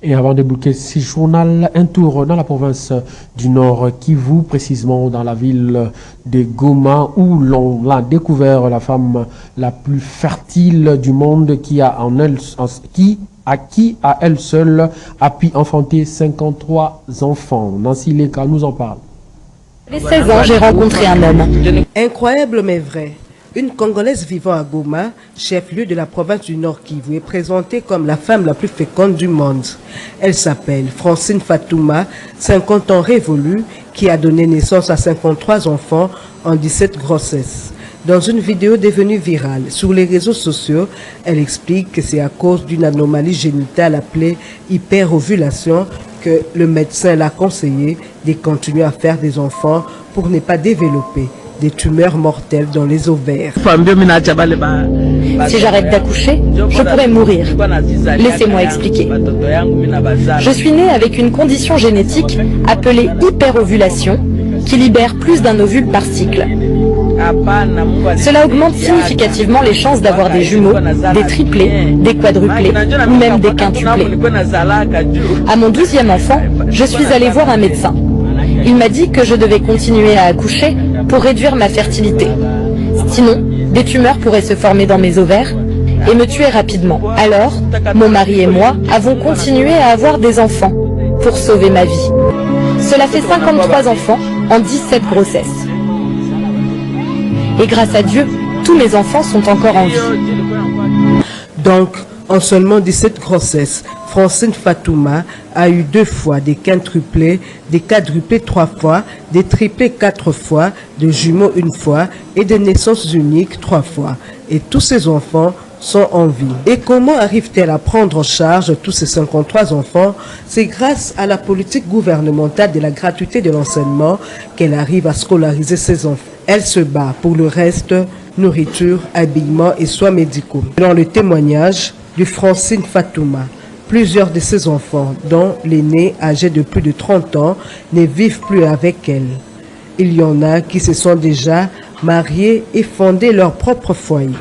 Et avant de boucler ce journal, un tour dans la province du Nord Kivu, précisément dans la ville de Goma, où l'on a découvert la femme la plus fertile du monde qui à elle seule a pu enfanter 53 enfants. Nancy Leka nous en parle. À 16 ans, j'ai rencontré un homme. Incroyable mais vrai. Une Congolaise vivant à Goma, chef-lieu de la province du Nord Kivu, est présentée comme la femme la plus féconde du monde. Elle s'appelle Francine Fatouma, 50 ans révolue, qui a donné naissance à 53 enfants en 17 grossesses. Dans une vidéo devenue virale sur les réseaux sociaux, elle explique que c'est à cause d'une anomalie génitale appelée hyperovulation que le médecin l'a conseillé de continuer à faire des enfants pour ne pas développer des tumeurs mortelles dans les ovaires. Si j'arrête d'accoucher, je pourrais mourir. Laissez-moi expliquer. Je suis née avec une condition génétique appelée hyperovulation qui libère plus d'un ovule par cycle. Cela augmente significativement les chances d'avoir des jumeaux, des triplés, des quadruplés ou même des quintuplés. À mon 12e enfant, je suis allée voir un médecin. Il m'a dit que je devais continuer à accoucher pour réduire ma fertilité. Sinon, des tumeurs pourraient se former dans mes ovaires et me tuer rapidement. Alors, mon mari et moi avons continué à avoir des enfants pour sauver ma vie. Cela fait 53 enfants en 17 grossesses. Et grâce à Dieu, tous mes enfants sont encore en vie. Donc, en seulement 17 grossesses, Francine Fatouma a eu 2 fois des quintuplés, des quadruplés 3 fois, des triplés 4 fois, des jumeaux 1 fois et des naissances uniques 3 fois. Et tous ces enfants sont en vie. Et comment arrive-t-elle à prendre en charge tous ces 53 enfants? C'est grâce à la politique gouvernementale de la gratuité de l'enseignement qu'elle arrive à scolariser ses enfants. Elle se bat pour le reste, nourriture, habillement et soins médicaux. Selon le témoignage de Francine Fatouma, plusieurs de ses enfants, dont l'aîné âgé de plus de 30 ans, ne vivent plus avec elle. Il y en a qui se sont déjà mariés et fondé leur propre foyer.